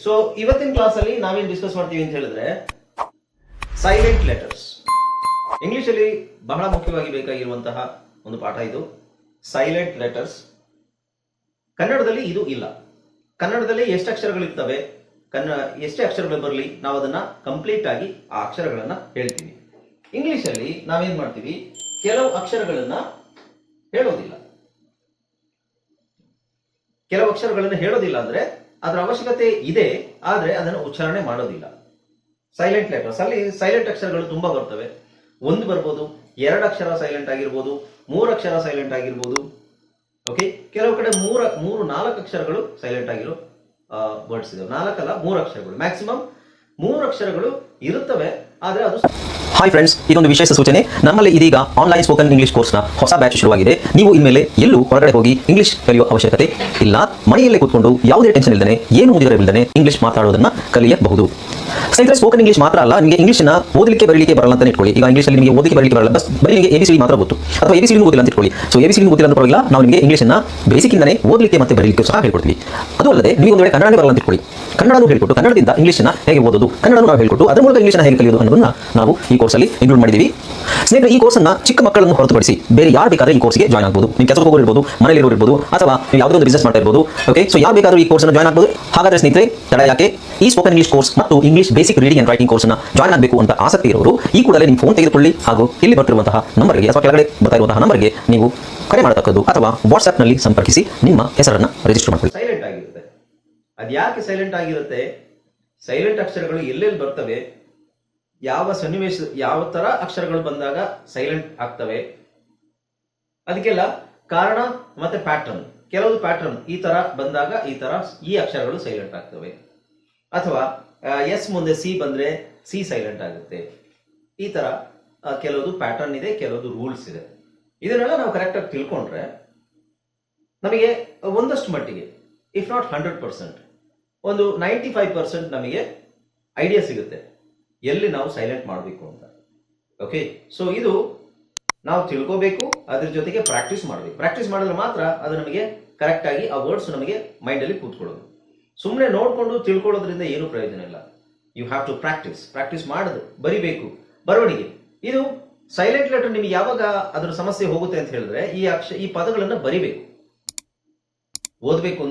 So ಇವತ್ತಿನ ಕ್ಲಾಸಲ್ಲಿ ನಾವೇನು ಡಿಸ್ಕಸ್ ಮಾಡ್ತೀವಿ ಅಂತ ಹೇಳಿದ್ರೆ ಸೈಲೆಂಟ್ ಲೆಟರ್ಸ್. ಇಂಗ್ಲಿಷ್ ಅಲ್ಲಿ ಬಹಳ ಮುಖ್ಯವಾಗಿ ಬೇಕಾಗಿರುವಂತಹ ಒಂದು ಪಾಠ ಇದು, ಸೈಲೆಂಟ್ ಲೆಟರ್ಸ್. ಕನ್ನಡದಲ್ಲಿ ಇದು ಇಲ್ಲ. ಕನ್ನಡದಲ್ಲಿ ಎಷ್ಟು ಅಕ್ಷರಗಳಿರ್ತವೆ, ಎಷ್ಟೇ ಅಕ್ಷರಗಳು ಬರಲಿ ನಾವು ಅದನ್ನ ಕಂಪ್ಲೀಟ್ ಆಗಿ ಆ ಅಕ್ಷರಗಳನ್ನ ಹೇಳ್ತೀವಿ. ಇಂಗ್ಲಿಷ್ ಅಲ್ಲಿ ನಾವೇನ್ ಮಾಡ್ತೀವಿ, ಕೆಲವು ಅಕ್ಷರಗಳನ್ನ ಹೇಳೋದಿಲ್ಲ. ಕೆಲವು ಅಕ್ಷರಗಳನ್ನು ಹೇಳೋದಿಲ್ಲ ಅಂದ್ರೆ ಅದರ ಅವಶ್ಯಕತೆ ಇದೆ, ಆದ್ರೆ ಅದನ್ನು ಉಚ್ಚಾರಣೆ ಮಾಡೋದಿಲ್ಲ. ಸೈಲೆಂಟ್ ಲೆಟರ್ಸ್ ಅಲ್ಲಿ ಸೈಲೆಂಟ್ ಅಕ್ಷರಗಳು ತುಂಬಾ ಬರ್ತವೆ. ಒಂದು ಬರ್ಬೋದು, 2 ಅಕ್ಷರ ಸೈಲೆಂಟ್ ಆಗಿರ್ಬೋದು, 3 ಅಕ್ಷರ ಸೈಲೆಂಟ್ ಆಗಿರ್ಬೋದು. ಓಕೆ, ಕೆಲವು ಕಡೆ 4 ಅಕ್ಷರಗಳು ಸೈಲೆಂಟ್ ಆಗಿರೋ ವರ್ಡ್ಸ್ ಇದಾವೆ. 4 ಅಲ್ಲ, 3 ಅಕ್ಷರಗಳು, ಮ್ಯಾಕ್ಸಿಮಮ್ 3 ಅಕ್ಷರಗಳು ಇರುತ್ತವೆ. ಆದ್ರೆ ಅದು ಹಾಯ್ ಫ್ರೆಂಡ್ಸ್, ಇದೊಂದು ವಿಶೇಷ ಸೂಚನೆ. ನಮ್ಮಲ್ಲಿ ಇದೀಗ ಆನ್ಲೈನ್ ಸ್ಪೋಕನ್ ಇಂಗ್ಲಿಷ್ ಕೋರ್ಸ್ನ ಹೊಸ ಬ್ಯಾಚ್ ಶುರುವಾಗಿದೆ. ನೀವು ಇನ್ಮೇಲೆ ಎಲ್ಲೂ ಹೊರಗಡೆ ಹೋಗಿ ಇಂಗ್ಲಿಷ್ ಕಲಿಯುವ ಅವಶ್ಯಕತೆ ಇಲ್ಲ. ಮನೆಯಲ್ಲೇ ಕೂತ್ಕೊಂಡು ಯಾವುದೇ ಟೆನ್ಷನ್ ಇಲ್ಲದೆ, ಏನು ಮುಗಿದಿರಬಿಲ್ಲದೆ ಇಂಗ್ಲಿಷ್ ಮಾತಾಡೋದನ್ನ ಕಲಿಯಬಹುದು. ಸ್ನೇಹಿತರೆ, ಸ್ಪೋಕನ್ ಇಂಗ್ಲಿಷ್ ಮಾತ್ರ ಅಲ್ಲ, ನಿಮಗೆ ಇಂಗ್ಲಿಷ್ನ ಓದಲಿಕ್ಕೆ ಬರಲಿಕ್ಕೆ ಬರಲ್ಲ ಅಂತ ಇಟ್ಕೊಳ್ಳಿ. ಈಗ ಇಂಗ್ಲಿಷಲ್ಲಿ ನಿಮಗೆ ಓದಲಿಕ್ಕೆ ಬರಲಿಕ್ಕೆ ಬರಲ್ಲ, ಬರೀ ನಿಮಗೆ ABCD ಮಾತ್ರ ಗೊತ್ತು, ಅಥವಾ ABCD ಗೊತ್ತಿಲ್ಲ ಅಂತ ಇಟ್ಕೊಳ್ಳಿ. ಸೊ ABCD ಗೊತ್ತಿಲ್ಲ ಅಂತ ಪರವಾಗಿಲ್ಲ, ನಾವು ನಿಮಗೆ ಇಂಗ್ಲಿಷ್ನ ಬೇಸಿಕ್ ಇಂದನೇ ಓದಲಿಕ್ಕೆ ಮತ್ತೆ ಬರಲಿಕ್ಕೆ ಸಹ ಹೇಳ್ಕೊಡ್ತೀವಿ. ಅದು ಅಲ್ಲದೆ ನೀವು ಒಂದು ವೇಳೆ ಕನ್ನಡನೇ ಬರಲ್ಲ ಅಂತ ಇಟ್ಕೊಳ್ಳಿ, ಕನ್ನಡನೂ ಹೇಳ್ಕೊಟ್ಟು ಕನ್ನಡದಿಂದ ಇಂಗ್ಲಿಷ್ನ ಹೇಗೆ ಓದೋದು, ಕನ್ನಡನೂ ನಾವು ಹೇಳ್ಕೊಟ್ಟು ಅದರ ಮೂಲಕ ಇಂಗ್ಲಿಷ್ನ ಹೇಗೆ ಕಲಿಯೋದು ಅನ್ನೋದನ್ನ ನಾವು ಈ ಕೋರ್ಸಲ್ಲಿ ಇನ್ಕ್ಲೂಡ್ ಮಾಡಿದ್ದೀವಿ. ಸ್ನೇಹಿತರೆ, ಈ ಕೋರ್ಸನ್ನ ಚಿಕ್ಕ ಮಕ್ಕಳನ್ನು ಹೊರತುಪಡಿಸಿ ಬೇರೆ ಯಾರು ಬೇಕಾದ್ರೆ ಈ ಕೋರ್ಸ್ಗೆ ಜಾಯ್ನ್ ಆಗಬಹುದು. ನೀವು ಕೆಲಸಕ್ಕೆ ಹೋಗೋರು ಇರ್ಬೋದು, ಮನೆಯಲ್ಲಿ ಇರೋರು ಇರ್ಬೋದು, ಅಥವಾ ನೀವು ಯಾವುದೋ ಒಂದು ಬಿಸ್ನೆಸ್ ಮಾಡ್ತಾ ಇರ್ಬೋದು. ಓಕೆ, ಸೊ ಯಾರು ಬೇಕಾದ್ರೂ ಈ ಕೋರ್ಸ್ನ ಜಾಯ್ನ್ ಆಗಬಹುದು. ಹಾಗಾದ್ರೆ ಸ್ನೇಹಿತರೆ, ತಡ ಯಾಕೆ? ಈ ಸ್ಪೋಕನ್ ಇಂಗ್ಲಿಷ್ ಕೋರ್ಸ್ ಮತ್ತು English basic reading and writing ಕೋರ್ಸ್ನ ಜಾಯ್ನ್ ಆಗಬೇಕು ಅಂತ ಆಸಕ್ತಿ ಇರೋರು ಈ ಕೂಡಲೇ ನಿಮ್ಮ ಫೋನ್ ತೆಗೆದುಕೊಳ್ಳಿ, ಹಾಗೂ ಇಲ್ಲಿ ಬರ್ತಿರುವಂತಹ ನಂಬರ್ಗೆ ಅಥವಾ ಕೆಳಗಡೆ ಬರ್ತಾ ಇರುವಂತಹ ನಂಬರ್ಗೆ ನೀವು ಕರೆ ಮಾಡತಕ್ಕದ್ದು, ಅಥವಾ ವಾಟ್ಸ್ಆಪ್ ನಲ್ಲಿ ಸಂಪರ್ಕಿಸಿ ನಿಮ್ಮ ಹೆಸರನ್ನ ರಿಜಿಸ್ಟರ್ ಮಾಡಿಕೊಳ್ಳಿ. ಸೈಲೆಂಟ್ ಆಗಿರುತ್ತೆ. ಅದು ಯಾಕೆ ಸೈಲೆಂಟ್ ಆಗಿರುತ್ತೆ? ಸೈಲೆಂಟ್ ಅಕ್ಷರಗಳು ಎಲ್ಲೆಲ್ಲಿ ಬರ್ತವೆ, ಯಾವ ಸನ್ನಿವೇಶ, ಯಾವ ತರ ಅಕ್ಷರಗಳು ಬಂದಾಗ ಸೈಲೆಂಟ್ ಆಗ್ತವೆ, ಅದಕ್ಕೆಲ್ಲ ಕಾರಣ ಮತ್ತೆ ಪ್ಯಾಟರ್ನ್. ಕೆಲವು ಪ್ಯಾಟರ್ನ್ ಈ ತರ ಬಂದಾಗ ಈ ಅಕ್ಷರಗಳು ಸೈಲೆಂಟ್ ಆಗ್ತವೆ, ಅಥವಾ ಎಸ್ ಮುಂದೆ ಸಿ ಬಂದ್ರೆ ಸಿ ಸೈಲೆಂಟ್ ಆಗುತ್ತೆ. ಈ ತರ ಕೆಲವುದು ಪ್ಯಾಟರ್ನ್ ಇದೆ, ಕೆಲವುದು ರೂಲ್ಸ್ ಇದೆ. ಇದನ್ನೆಲ್ಲ ನಾವು ಕರೆಕ್ಟ್ ಆಗಿ ತಿಳ್ಕೊಂಡ್ರೆ ನಮಗೆ ಒಂದಷ್ಟು ಮಟ್ಟಿಗೆ, ಇಫ್ ನಾಟ್ 100%, ಒಂದು 95% ನಮಗೆ ಐಡಿಯಾ ಸಿಗುತ್ತೆ ಎಲ್ಲಿ ನಾವು ಸೈಲೆಂಟ್ ಮಾಡಬೇಕು ಅಂತ. ಓಕೆ, ಸೊ ಇದು ನಾವು ತಿಳ್ಕೋಬೇಕು, ಅದ್ರ ಜೊತೆಗೆ ಪ್ರಾಕ್ಟೀಸ್ ಮಾಡಬೇಕು. ಪ್ರಾಕ್ಟೀಸ್ ಮಾಡಿದ್ರೆ ಮಾತ್ರ ಅದು ನಮಗೆ ಕರೆಕ್ಟ್ ಆಗಿ ಆ ವರ್ಡ್ಸ್ ನಮಗೆ ಮೈಂಡ್ ಅಲ್ಲಿ ಕೂತ್ಕೊಳ್ಳೋದು. ಸುಮ್ಮನೆ ನೋಡ್ಕೊಂಡು ತಿಳ್ಕೊಳ್ಳೋದ್ರಿಂದ ಏನು ಪ್ರಯೋಜನ ಇಲ್ಲ. ಯು ಹ್ಯಾವ್ ಟು ಪ್ರಾಕ್ಟೀಸ್ ಮಾಡೋದು, ಬರಿಬೇಕು. ಬರವಣಿಗೆ, ಇದು ಸೈಲೆಂಟ್ ಲೆಟರ್ ನಿಮಗೆ ಯಾವಾಗ ಅದರ ಸಮಸ್ಯೆ ಹೋಗುತ್ತೆ ಅಂತ ಹೇಳಿದ್ರೆ, ಈ ಪದಗಳನ್ನ ಬರಿಬೇಕು, ಓದಬೇಕು.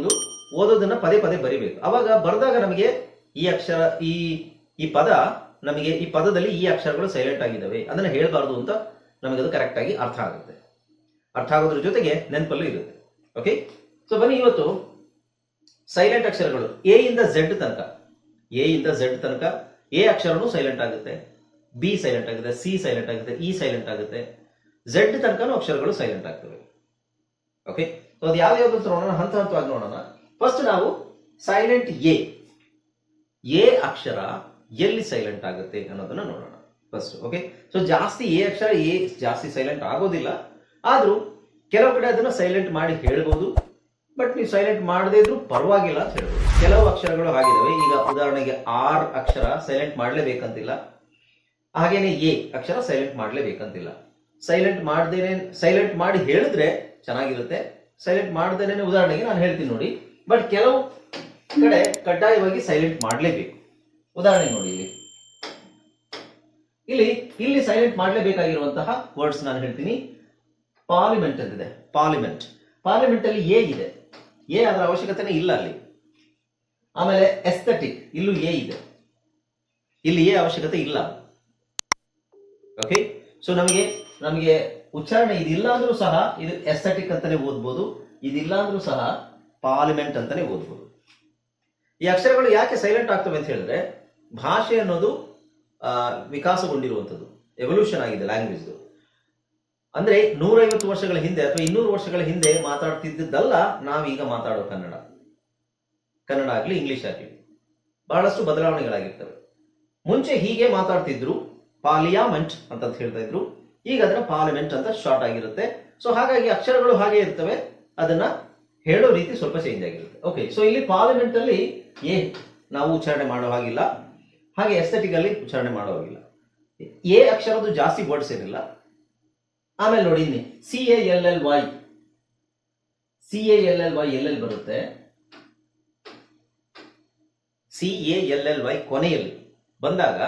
ಓದೋದನ್ನ ಪದೇ ಪದೇ ಬರಿಬೇಕು. ಅವಾಗ ಬರೆದಾಗ ನಮಗೆ ಈ ಅಕ್ಷರ, ಈ ಪದ, ನಮಗೆ ಈ ಪದದಲ್ಲಿ ಈ ಅಕ್ಷರಗಳು ಸೈಲೆಂಟ್ ಆಗಿದ್ದಾವೆ, ಅದನ್ನ ಹೇಳಬಾರ್ದು ಅಂತ ನಮಗೆ ಅದು ಕರೆಕ್ಟ್ ಆಗಿ ಅರ್ಥ ಆಗುತ್ತೆ. ಅರ್ಥ ಆಗೋದ್ರ ಜೊತೆಗೆ ನೆನಪಲ್ಲೂ ಇರುತ್ತೆ. ಓಕೆ, ಸೊ ಬನ್ನಿ, ಇವತ್ತು ಸೈಲೆಂಟ್ ಅಕ್ಷರಗಳು ಎ ಇಂದ ಝೆಡ್ ತನಕ ಎ ಅಕ್ಷರನೂ ಸೈಲೆಂಟ್ ಆಗುತ್ತೆ, ಬಿ ಸೈಲೆಂಟ್ ಆಗುತ್ತೆ, ಸಿ ಸೈಲೆಂಟ್ ಆಗುತ್ತೆ, ಇ ಸೈಲೆಂಟ್ ಆಗುತ್ತೆ, ಝೆಡ್ ತನಕನೂ ಅಕ್ಷರಗಳು ಸೈಲೆಂಟ್ ಆಗ್ತವೆ. ಓಕೆ, ಸೊ ಅದು ಯಾವ್ಯಾವ ನೋಡೋಣ, ಹಂತವಾಗಿ ನೋಡೋಣ. ಫಸ್ಟ್ ನಾವು ಸೈಲೆಂಟ್ ಎ ಅಕ್ಷರ ಎಲ್ಲಿ ಸೈಲೆಂಟ್ ಆಗುತ್ತೆ ಅನ್ನೋದನ್ನ ನೋಡೋಣ ಫಸ್ಟ್. ಓಕೆ, ಸೊ ಜಾಸ್ತಿ ಎ ಅಕ್ಷರ ಜಾಸ್ತಿ ಸೈಲೆಂಟ್ ಆಗೋದಿಲ್ಲ, ಆದ್ರೂ ಕೆಲವು ಕಡೆ ಅದನ್ನ ಸೈಲೆಂಟ್ ಮಾಡಿ ಹೇಳ್ಬೋದು. ಬಟ್ ನೀವು ಸೈಲೆಂಟ್ ಮಾಡದೇ ಇದ್ರೂ ಪರವಾಗಿಲ್ಲ ಅಂತ ಹೇಳ್ಬೋದು. ಕೆಲವು ಅಕ್ಷರಗಳು ಆಗಿದಾವೆ. ಈಗ ಉದಾಹರಣೆಗೆ ಆರ್ ಅಕ್ಷರ ಸೈಲೆಂಟ್ ಮಾಡಲೇಬೇಕಂತಿಲ್ಲ, ಹಾಗೇನೆ ಎ ಅಕ್ಷರ ಸೈಲೆಂಟ್ ಮಾಡಲೇಬೇಕಂತಿಲ್ಲ. ಸೈಲೆಂಟ್ ಮಾಡಿ ಹೇಳಿದ್ರೆ ಚೆನ್ನಾಗಿರುತ್ತೆ. ಸೈಲೆಂಟ್ ಮಾಡದೇನೆ ಉದಾಹರಣೆಗೆ ನಾನು ಹೇಳ್ತೀನಿ ನೋಡಿ. ಬಟ್ ಕೆಲವು ಕಡೆ ಕಡ್ಡಾಯವಾಗಿ ಸೈಲೆಂಟ್ ಮಾಡಲೇಬೇಕು. ಉದಾಹರಣೆ ನೋಡಿ, ಇಲ್ಲಿ ಸೈಲೆಂಟ್ ಮಾಡಲೇಬೇಕಾಗಿರುವಂತಹ ವರ್ಡ್ಸ್ ನಾನು ಹೇಳ್ತೀನಿ. ಪಾರ್ಲಿಮೆಂಟ್ ಅಂತಿದೆ. ಪಾರ್ಲಿಮೆಂಟ್ ಅಲ್ಲಿ ಎ ಇದೆ, ಅದರ ಅವಶ್ಯಕತೆನೇ ಇಲ್ಲ ಅಲ್ಲಿ. ಆಮೇಲೆ ಎಸ್ಥೆಟಿಕ್, ಇಲ್ಲೂ ಎ ಇದೆ, ಇಲ್ಲಿ ಎ ಅವಶ್ಯಕತೆ ಇಲ್ಲ. ಓಕೆ, ಸೊ ನಮಗೆ ಉಚ್ಚಾರಣೆ ಇದಿಲ್ಲ ಅಂದ್ರೂ ಸಹ ಇದು ಎಸ್ಥೆಟಿಕ್ ಅಂತಾನೆ ಓದ್ಬೋದು, ಇದಿಲ್ಲ ಅಂದ್ರೂ ಸಹ ಪಾರ್ಲಿಮೆಂಟ್ ಅಂತಾನೆ ಓದ್ಬೋದು. ಈ ಅಕ್ಷರಗಳು ಯಾಕೆ ಸೈಲೆಂಟ್ ಆಗ್ತವೆ ಅಂತ ಹೇಳಿದ್ರೆ, ಭಾಷೆ ಅನ್ನೋದು ವಿಕಾಸಗೊಂಡಿರುವಂಥದ್ದು, ಎವಲ್ಯೂಷನ್ ಆಗಿದೆ ಲ್ಯಾಂಗ್ವೇಜ್. ಅಂದ್ರೆ 150 ವರ್ಷಗಳ ಹಿಂದೆ ಅಥವಾ 200 ವರ್ಷಗಳ ಹಿಂದೆ ಮಾತಾಡ್ತಿದ್ದಲ್ಲ ನಾವೀಗ ಮಾತಾಡೋ ಕನ್ನಡ ಆಗ್ಲಿ ಇಂಗ್ಲಿಷ್ ಆಗ್ಲಿ ಬಹಳಷ್ಟು ಬದಲಾವಣೆಗಳಾಗಿರ್ತವೆ. ಮುಂಚೆ ಹೀಗೆ ಮಾತಾಡ್ತಿದ್ರು, ಪಾರ್ಲಿಯಾಮೆಂಟ್ ಅಂತ ಹೇಳ್ತಾ ಇದ್ರು, ಈಗ ಅದನ್ನ ಪಾರ್ಲಿಮೆಂಟ್ ಅಂತ ಶಾರ್ಟ್ ಆಗಿರುತ್ತೆ. ಸೊ ಹಾಗಾಗಿ ಅಕ್ಷರಗಳು ಹಾಗೆ ಇರ್ತವೆ, ಅದನ್ನ ಹೇಳೋ ರೀತಿ ಸ್ವಲ್ಪ ಚೇಂಜ್ ಆಗಿರುತ್ತೆ. ಓಕೆ, ಸೊ ಇಲ್ಲಿ ಪಾರ್ಲಿಮೆಂಟ್ ಅಲ್ಲಿ ನಾವು ಉಚ್ಚಾರಣೆ ಮಾಡೋ ಹಾಗಿಲ್ಲ, ಹಾಗೆ ಎಸ್ಥೆಟಿಕ್ ಅಲ್ಲಿ ಉಚ್ಚಾರಣೆ ಮಾಡೋ ಹಾಗಿಲ್ಲ. ಎ ಅಕ್ಷರದ್ದು ಜಾಸ್ತಿ ವರ್ಡ್ಸ್ ಏನಿಲ್ಲ. ಆಮೇಲೆ ನೋಡಿ, ಇಲ್ಲಿ CALLY ಎಲ್ಲೆಲ್ಲಿ ಬರುತ್ತೆ? CALLY ಕೊನೆಯಲ್ಲಿ ಬಂದಾಗ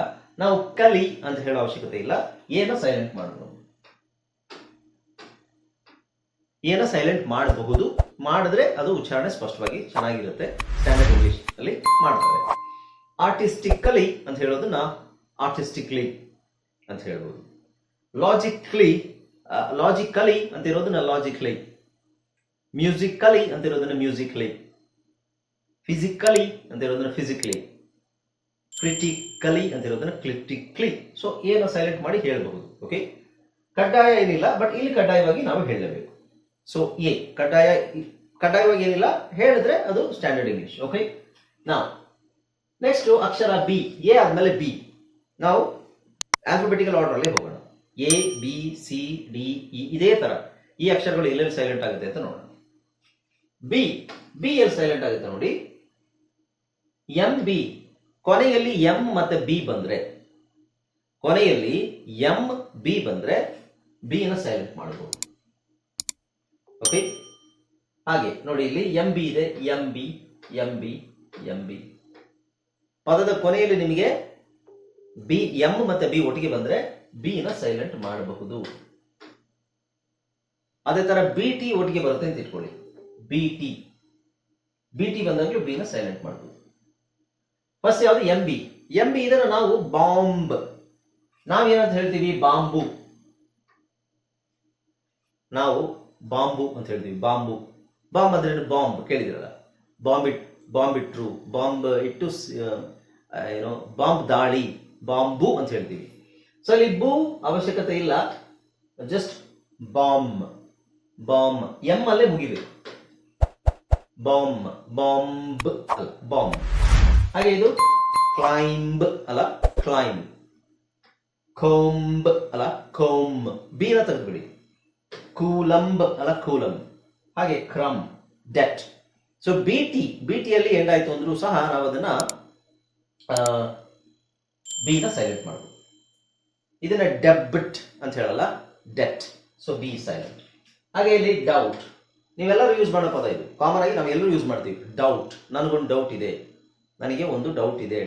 ನಾವು ಕಲಿ ಅಂತ ಹೇಳೋ ಅವಶ್ಯಕತೆ ಇಲ್ಲ, ಏನ ಸೈಲೆಂಟ್ ಮಾಡಬಹುದು, ಏನ ಸೈಲೆಂಟ್ ಮಾಡಬಹುದು. ಮಾಡಿದ್ರೆ ಅದು ಉಚ್ಚಾರಣೆ ಸ್ಪಷ್ಟವಾಗಿ ಚೆನ್ನಾಗಿರುತ್ತೆ. ಸ್ಟ್ಯಾಂಡರ್ಡ್ ಇಂಗ್ಲಿಷ್ ಅಲ್ಲಿ ಮಾಡ್ತಾರೆ. ಆರ್ಟಿಸ್ಟಿಕಲಿ ಅಂತ ಹೇಳೋದನ್ನ ಆರ್ಟಿಸ್ಟಿಕ್ಲಿ ಅಂತ ಹೇಳ್ಬೋದು. ಲಾಜಿಕಲಿ ಅಂತ ಇರೋದನ್ನ ಲಾಜಿಕ್ಲಿ, ಮ್ಯೂಸಿಕಲಿ ಅಂತ ಇರೋದನ್ನ ಮ್ಯೂಸಿಕ್ಲಿ, ಫಿಸಿಕಲಿ ಅಂತ ಇರೋದನ್ನ ಫಿಸಿಕಲಿ, ಕ್ರಿಟಿಕಲಿ ಅಂತ ಇರೋದನ್ನ ಕ್ರಿಟಿಕ್ಲಿ. ಸೊ ಏನು ಸೈಲೆಂಟ್ ಮಾಡಿ ಹೇಳಬಹುದು. ಓಕೆ, ಕಡ್ಡಾಯ ಏನಿಲ್ಲ, ಬಟ್ ಇಲ್ಲಿ ಕಡ್ಡಾಯವಾಗಿ ನಾವು ಹೇಳಲೇಬೇಕು. ಸೊ ಎ ಕಡ್ಡಾಯವಾಗಿ ಏನಿಲ್ಲ, ಹೇಳಿದ್ರೆ ಅದು ಸ್ಟ್ಯಾಂಡರ್ಡ್ ಇಂಗ್ಲಿಷ್. ಓಕೆ, ನಾವು ನೆಕ್ಸ್ಟ್ ಅಕ್ಷರ ಬಿ, ಎ ಆದ್ಮೇಲೆ ಬಿ. ನಾವು ಆಲ್ಫಾಬೆಟಿಕಲ್ ಆರ್ಡರ್ ಅಲ್ಲಿ ಹೋಗೋಣ. ABCDE ಇದೇ ತರ ಈ ಅಕ್ಷರಗಳು ಎಲ್ಲೆಲ್ಲಿ ಸೈಲೆಂಟ್ ಆಗುತ್ತೆ ಅಂತ ನೋಡೋಣ. ಬಿ ಎಲ್ಲಿ ಸೈಲೆಂಟ್ ಆಗುತ್ತೆ ನೋಡಿ. MB ಕೊನೆಯಲ್ಲಿ M ಮತ್ತೆ B ಬಂದ್ರೆ, ಕೊನೆಯಲ್ಲಿ MB ಬಂದ್ರೆ B ನ ಸೈಲೆಂಟ್ ಮಾಡಬಹುದು. ಓಕೆ, ಹಾಗೆ ನೋಡಿ ಇಲ್ಲಿ MB ಇದೆ, MB ಪದದ ಕೊನೆಯಲ್ಲಿ ನಿಮಗೆ M ಮತ್ತೆ B ಒಟ್ಟಿಗೆ ಬಂದ್ರೆ B ನ ಸೈಲೆಂಟ್ ಮಾಡಬಹುದು. ಅದೇ ತರ BT ಒಟ್ಟಿಗೆ ಬರುತ್ತೆ ಅಂತ ಇಟ್ಕೊಳ್ಳಿ. BT ಬಂದಾಗಲೂ B ನ ಸೈಲೆಂಟ್ ಮಾಡಬಹುದು. ಫಸ್ಟ್ ಯಾವುದು MB ಇದನ್ನ ನಾವು ಬಾಂಬ್, ನಾವೇನಂತ ಹೇಳ್ತೀವಿ, ಬಾಂಬು. ನಾವು ಬಾಂಬು ಅಂತ ಹೇಳ್ತೀವಿ. ಬಾಂಬ್ ಅಂದ್ರೆ ಬಾಂಬ್ ಕೇಳಿದಿರಲ್ಲ, ಬಾಂಬ್ ಇಟ್ರು, ಬಾಂಬ್ ಇಟ್ಟು ಏನೋ ಬಾಂಬ್ ದಾಳಿ, ಬಾಂಬು ಅಂತ ಹೇಳ್ತೀವಿ. ಸೊ ಅಲ್ಲಿ ಬೂ ಅವಶ್ಯಕತೆ ಇಲ್ಲ, ಜಸ್ಟ್ ಬಾಂಬ್ ಎಂ ಅಲ್ಲೇ ಮುಗಿಬೇಕು. ಬಾಂಬ್ ಅಲ್ಲ, ಬಾಂಬ್. ಹಾಗೆ ಇದು ಕ್ಲೈಂಬ್ ಅಲ್ಲ, ಕ್ಲೈಂಬ್. ಕೋಂಬ್ ಅಲ್ಲ, ಕೋಂಬ್. ಬಿ ನ ತೆಗೆದುಬಿಡಿ. ಕೂಲಂಬ್ ಅಲ್ಲ, ಕೂಲಂ. ಹಾಗೆ ಕ್ರಮ್, ಡೆಟ್. ಸೊ ಬಿಟಿ ಅಲ್ಲಿ ಎಂಡ್ ಆಯ್ತು ಅಂದ್ರೂ ಸಹ ನಾವು ಅದನ್ನ ಬಿ ನ ಸೈಲೆಂಟ್ ಮಾಡಬಹುದು. ಇದನ್ನ ಡೆಬಿಟ್ ಅಂತ ಹೇಳಲ್ಲ, ಡೆಟ್. So B silent. ಹಾಗೆ ಇಲ್ಲಿ ಡೌಟ್, ನೀವೆಲ್ಲರೂ ಯೂಸ್ ಮಾಡೋ ಪದ ಇದು. ಕಾಮನ್ ಆಗಿ ನಾವೆಲ್ಲರೂ ಯೂಸ್ ಮಾಡ್ತೀವಿ. ಡೌಟ್, ನನಗೊಂದು ಡೌಟ್ ಇದೆ, ನನಗೆ ಒಂದು ಡೌಟ್ ಇದೆ.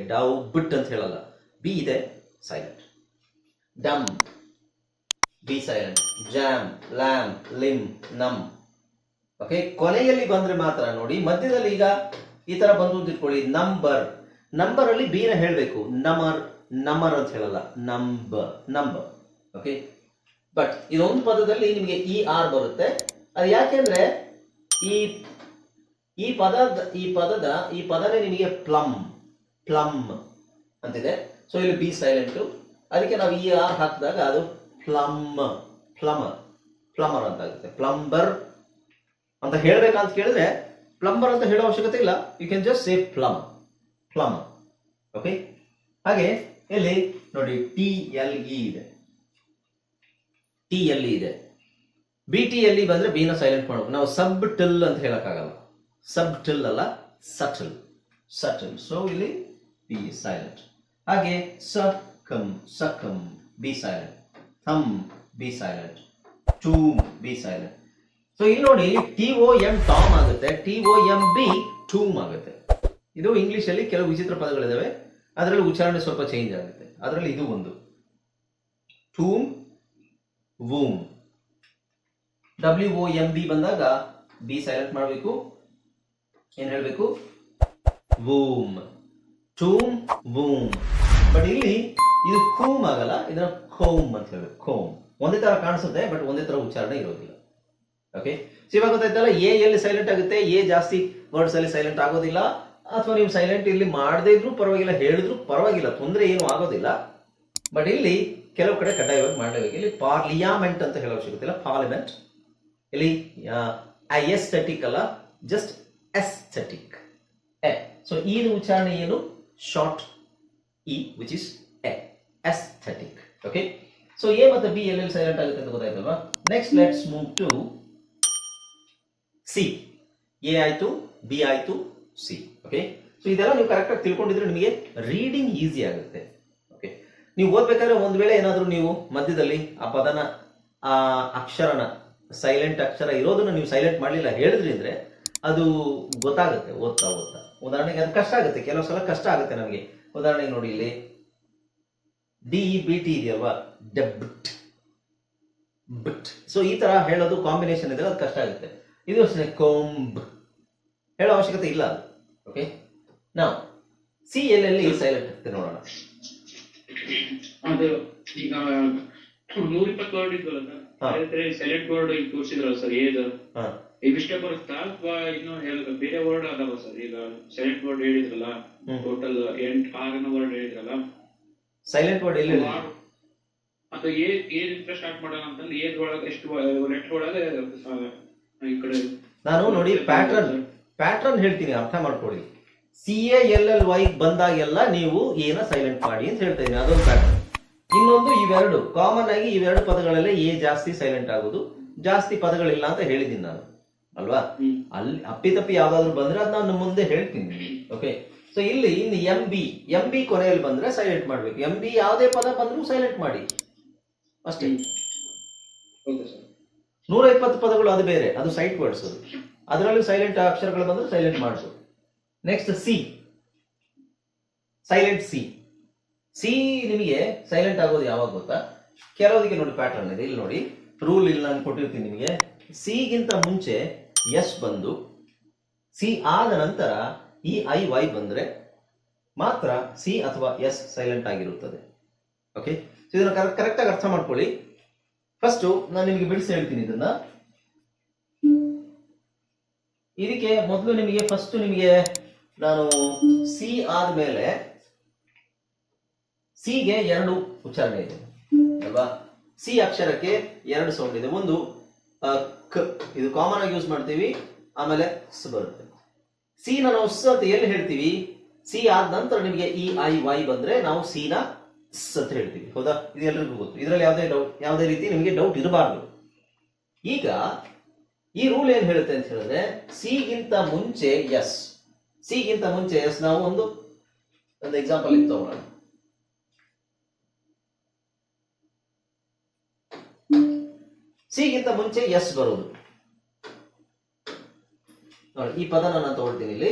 ಬಿಟ್ ಅಂತ ಹೇಳಲ್ಲ, ಬಿ ಇದೆ, silent. Dumb, B silent. Jamb, lamb, limb, numb. Okay, ಕೊನೆಯಲ್ಲಿ ಬಂದ್ರೆ ಮಾತ್ರ ನೋಡಿ. ಮಧ್ಯದಲ್ಲಿ ಈಗ ಈ ತರ ಬಂದು ತಿಳ್ಕೊಳ್ಳಿ. ನಂಬರ್ ಅಲ್ಲಿ ಬಿ ನ ಹೇಳಬೇಕು. ನಮರ್ ಅಂತ ಹೇಳಲ್ಲ, ನಂಬರ್. ಓಕೆ, ಬಟ್ ಇದೊಂದು ಪದದಲ್ಲಿ ನಿಮಗೆ ER ಬರುತ್ತೆ. ಅದು ಯಾಕೆಂದ್ರೆ ಈ ಪದನೇ ನಿಮಗೆ ಪ್ಲಮ್ ಅಂತಿದೆ. ಸೊ ಇಲ್ಲಿ ಬಿ ಸೈಲೆಂಟ್. ಅದಕ್ಕೆ ನಾವು ER ಹಾಕಿದಾಗ ಅದು ಪ್ಲಮರ್ ಅಂತ ಆಗುತ್ತೆ. ಪ್ಲಂಬರ್ ಅಂತ ಹೇಳ್ಬೇಕಂತ ಕೇಳಿದ್ರೆ ಪ್ಲಂಬರ್ ಅಂತ ಹೇಳೋ ಅವಶ್ಯಕತೆ ಇಲ್ಲ. You can just say plum. Okay, ಹಾಗೆ ಇಲ್ಲಿ ನೋಡಿ TLE ಇದೆ. BT ಅಲ್ಲಿ ಬಂದ್ರೆ ಬಿ ನ ಸೈಲೆಂಟ್ ಮಾಡಬೇಕು. ನಾವು ಸಬ್ ಟಿಲ್ ಅಂತ ಹೇಳಕ್ಕಾಗಲ್ಲ. ಸಬ್ ಟಿಲ್ ಅಲ್ಲ, ಸಟಲ್. ಸೊ ಇಲ್ಲಿ ಬಿ ಸೈಲೆಂಟ್. ಹಾಗೆ succumb B silent. Thumb B silent. Tomb B silent. So ಇಲ್ಲಿ ನೋಡಿ TOM ಟಾಮ್ ಆಗುತ್ತೆ, TOMB ಟೂಮ್ ಆಗುತ್ತೆ. ಇದು ಇಂಗ್ಲಿಷ್ ಅಲ್ಲಿ ಕೆಲವು ವಿಚಿತ್ರ ಪದಗಳಿದಾವೆ, ಅದರಲ್ಲಿ ಉಚ್ಚಾರಣೆ ಸ್ವಲ್ಪ ಚೇಂಜ್ ಆಗುತ್ತೆ. ಅದರಲ್ಲಿ ಇದು ಒಂದು. Tomb, whom. WOMB ಬಂದಾಗ ಬಿ ಸೈಲೆಂಟ್ ಮಾಡಬೇಕು. ಏನ್ ಹೇಳ್ಬೇಕು? ವೂಮ್. Tomb, whom. ಬಟ್ ಇಲ್ಲಿ ಇದು ಕೂಮ್ ಆಗಲ್ಲ, ಇದನ್ನ ಖೋಮ್ ಅಂತ ಹೇಳ್ಬೇಕು. ಖೋಮ್ ಒಂದೇ ತರ ಕಾಣಿಸುತ್ತೆ, ಬಟ್ ಒಂದೇ ತರ ಉಚ್ಚಾರಣೆ ಇರೋದಿಲ್ಲ. ಓಕೆ, ಇವಾಗ ಗೊತ್ತಾಯ್ತಲ್ಲ. ಎಲ್ಲಿ ಸೈಲೆಂಟ್ ಆಗುತ್ತೆ, ಜಾಸ್ತಿ ವರ್ಡ್ಸ್ ಅಲ್ಲಿ ಸೈಲೆಂಟ್ ಆಗೋದಿಲ್ಲ. ಅಥವಾ ನೀವು ಸೈಲೆಂಟ್ ಇಲ್ಲಿ ಮಾಡದೇ ಇದ್ರೂ ಪರವಾಗಿಲ್ಲ, ಹೇಳಿದ್ರು ಪರವಾಗಿಲ್ಲ, ತೊಂದರೆ ಏನು ಆಗೋದಿಲ್ಲ. ಬಟ್ ಇಲ್ಲಿ ಕೆಲವು ಕಡೆ ಕಡ್ಡಾಯವಾಗಿ ಮಾಡಲೇಬೇಕು. ಇಲ್ಲಿ ಪಾರ್ಲಿಯಾಮೆಂಟ್ ಅಂತ ಹೇಳೋ ಅವಶ್ಯಕತೆ ಇಲ್ಲ, ಪಾರ್ಲಿಮೆಂಟ್. ಇಲ್ಲಿ ಎಸ್ಥೆಟಿಕ್ ಅಲ್ಲ, ಜಸ್ಟ್ ಎಸ್ಥೆಟಿಕ್. ಸೊ ಈ ಉಚ್ಚಾರಣೆ ಏನು? Short E, which is aesthetic. Okay, so A ಮತ್ತೆ ಬಿ ಎಲ್ಲೆಲ್ಲಿ ಸೈಲೆಂಟ್ ಆಗುತ್ತೆ ಅಂತ ಗೊತ್ತಾಯ್ತಲ್ವಾ. Next let's move to C. A ಆಯ್ತು, ಬಿ ಆಯ್ತು, ಸಿ. ಓಕೆ, ಸೊ ಇದೆಲ್ಲ ನೀವು ಕರೆಕ್ಟ್ ಆಗಿ ತಿಳ್ಕೊಂಡಿದ್ರೆ ನಿಮಗೆ ರೀಡಿಂಗ್ ಈಸಿ ಆಗುತ್ತೆ. ಓಕೆ, ನೀವು ಓದ್ಬೇಕಾದ್ರೆ ಒಂದ್ ವೇಳೆ ಏನಾದ್ರೂ ನೀವು ಮಧ್ಯದಲ್ಲಿ ಆ ಪದನ, ಆ ಅಕ್ಷರನ, ಸೈಲೆಂಟ್ ಅಕ್ಷರ ಇರೋದನ್ನ ನೀವು ಸೈಲೆಂಟ್ ಮಾಡಲಿಲ್ಲ ಹೇಳಿದ್ರಿ ಅಂದ್ರೆ ಅದು ಗೊತ್ತಾಗುತ್ತೆ ಓದ್ತಾ. ಉದಾಹರಣೆಗೆ ಅದು ಕಷ್ಟ ಆಗುತ್ತೆ, ಕೆಲವು ಸಲ ಕಷ್ಟ ಆಗುತ್ತೆ ನಮಗೆ. ಉದಾಹರಣೆಗೆ ನೋಡಿ ಇಲ್ಲಿ DEBT ಇದೆಯಲ್ವಾ, ಡೆಬಿಟ್ ಬಿಟ್. ಸೊ ಈ ತರ ಹೇಳೋದು ಕಾಂಬಿನೇಷನ್ ಇದ್ರೆ ಅದು ಕಷ್ಟ ಆಗುತ್ತೆ. ಇದು ಅಷ್ಟೇ ಕೊಂಬ್ ಹೇಳೋ ಅವಶ್ಯಕತೆ ಇಲ್ಲ ಅದು. ಓಕೆ, ನಾವು CL ಅಲ್ಲಿ ಸೈಲೆಂಟ್ ಆಗ್ತದೆ ನೋಡೋಣ. ಅದು ಈಗ 120 ವರ್ಡ್ ಇದ್ವಲ್ಲ ಸರ್, ಸೈಲೆಂಟ್ ವರ್ಡ್ ಈಗ ತೋರಿಸಿದ್ರಲ್ಲ ಸರ್, ಏದು ಇವಿಷ್ಟೇ ಬರುತ್ತಾ ಅಥವಾ ಇನ್ನು ಬೇರೆ ವರ್ಡ್ ಅದಾವ ಸರ್? ಈಗ ಸೈಲೆಂಟ್ ವರ್ಡ್ ಹೇಳಿದ್ರಲ್ಲ, ಟೋಟಲ್ 6 ವರ್ಡ್ ಹೇಳಿದ್ರಲ್ಲ, ಸೈಲೆಂಟ್ ವರ್ಡ್ ಎಲ್ಲಿ ಅದು ಏದಿಂದ ಸ್ಟಾರ್ಟ್ ಮಾಡೋಣ ಅಂತಂದ್ರೆ ಏದ್ ಒಳಗೆ ಎಷ್ಟು ಲೆಟರ್ ಒಳಗೆ ಈ ಕಡೆ ನಾನು ನೋಡಿ ಪ್ಯಾಟ್ರನ್ ಹೇಳ್ತೀನಿ, ಅರ್ಥ ಮಾಡ್ಕೊಳ್ಳಿ. CALLY ಬಂದಾಗೆಲ್ಲ ನೀವು ಏನ ಸೈಲೆಂಟ್ ಮಾಡಿ ಅಂತ ಹೇಳ್ತಾ ಇದೀನಿ, ಅದೊಂದು ಪ್ಯಾಟ್ರನ್. ಇನ್ನೊಂದು ಇವೆರಡು ಕಾಮನ್ ಆಗಿ ಇವೆರಡು ಪದಗಳಲ್ಲೇ ಜಾಸ್ತಿ ಸೈಲೆಂಟ್ ಆಗೋದು, ಜಾಸ್ತಿ ಪದಗಳಿಲ್ಲ ಅಂತ ಹೇಳಿದ್ದೀನಿ ನಾನು ಅಲ್ವಾ. ಅಲ್ಲಿ ಅಪ್ಪಿತಪ್ಪಿ ಯಾವ್ದಾದ್ರು ಬಂದ್ರೆ ಅದ್ ನಾನು ಮುಂದೆ ಹೇಳ್ತೀನಿ. ಓಕೆ, ಸೊ ಇಲ್ಲಿ ಇನ್ನು MB ಕೊನೆಯಲ್ಲಿ ಬಂದ್ರೆ ಸೈಲೆಂಟ್ ಮಾಡ್ಬೇಕು. MB ಯಾವುದೇ ಪದ ಬಂದ್ರೂ ಸೈಲೆಂಟ್ ಮಾಡಿ ಅಷ್ಟೇ. 120 ಪದಗಳು ಅದು ಬೇರೆ, ಅದು ಸೈಟ್ ವರ್ಡ್ಸ್. ಅದರಲ್ಲಿ ಸೈಲೆಂಟ್ ಅಕ್ಷರಗಳು ಬಂದ್ರೆ ಸೈಲೆಂಟ್ ಮಾಡಿಸು. ನೆಕ್ಸ್ಟ್ ಸೈಲೆಂಟ್ ಸಿ ನಿಮಗೆ ಸೈಲೆಂಟ್ ಆಗೋದು ಯಾವಾಗ ಗೊತ್ತಾ? ಕೆಲವೊಂದಿಗೆ ನೋಡಿ ಪ್ಯಾಟರ್ನ್ ಇದೆ, ಇಲ್ಲಿ ನೋಡಿ ರೂಲ್ ಇಲ್ಲಿ ನಾನು ಕೊಟ್ಟಿರ್ತೀನಿ ನಿಮಗೆ. ಸಿಗಿಂತ ಮುಂಚೆ ಎಸ್ ಬಂದು ಸಿ ಆದ ನಂತರ EIY ಬಂದ್ರೆ ಮಾತ್ರ ಸಿ ಅಥವಾ ಎಸ್ ಸೈಲೆಂಟ್ ಆಗಿರುತ್ತದೆ. ಓಕೆ, ಸೊ ಇದನ್ನು ಕರೆಕ್ಟ್ ಆಗಿ ಅರ್ಥ ಮಾಡ್ಕೊಳ್ಳಿ. ಫಸ್ಟ್ ನಾನು ನಿಮಗೆ ಬಿಡಿಸಿ ಹೇಳ್ತೀನಿ ಇದನ್ನ. ಇದಕ್ಕೆ ಮೊದಲು ನಿಮಗೆ ನಾನು ಸಿ ಆದ್ಮೇಲೆ ಸಿಗೆ 2 ಉಚ್ಚಾರಣೆ ಇದೆ ಅಲ್ವಾ. ಸಿ ಅಕ್ಷರಕ್ಕೆ 2 ಸೌಂಡ್ ಇದೆ. ಒಂದು ಕ, ಇದು ಕಾಮನ್ ಆಗಿ ಯೂಸ್ ಮಾಡ್ತೀವಿ, ಆಮೇಲೆ ಸ್ ಬರುತ್ತೆ. ಸಿ ನಾವು ಸ್ ಅಂತ ಎಲ್ಲಿ ಹೇಳ್ತೀವಿ? ಸಿ ಆದ ನಂತರ ನಿಮಗೆ EIY ಬಂದ್ರೆ ನಾವು ಸಿ ನ ಸ್ ಅಂತ ಹೇಳ್ತೀವಿ, ಹೌದಾ? ಇದು ಎಲ್ರಿಗೂ ಗೊತ್ತು, ಇದರಲ್ಲಿ ಯಾವುದೇ ರೀತಿ ನಿಮಗೆ ಡೌಟ್ ಇರಬಾರ್ದು. ಈಗ ಈ ರೂಲ್ ಏನ್ ಹೇಳುತ್ತೆ ಅಂತ ಹೇಳಿದ್ರೆ, ಸಿಗಿಂತ ಮುಂಚೆ ಎಸ್ ನಾವು ಒಂದು ಎಕ್ಸಾಂಪಲ್ ಇತ್ತು ತಗೊಳ್ಳೋಣ. ಸಿಗಿಂತ ಮುಂಚೆ ಎಸ್ ಬರೋದು ನೋಡಿ. ಈ ಪದ ನಾನು ತಗೊಳ್ತೀನಿ ಇಲ್ಲಿ.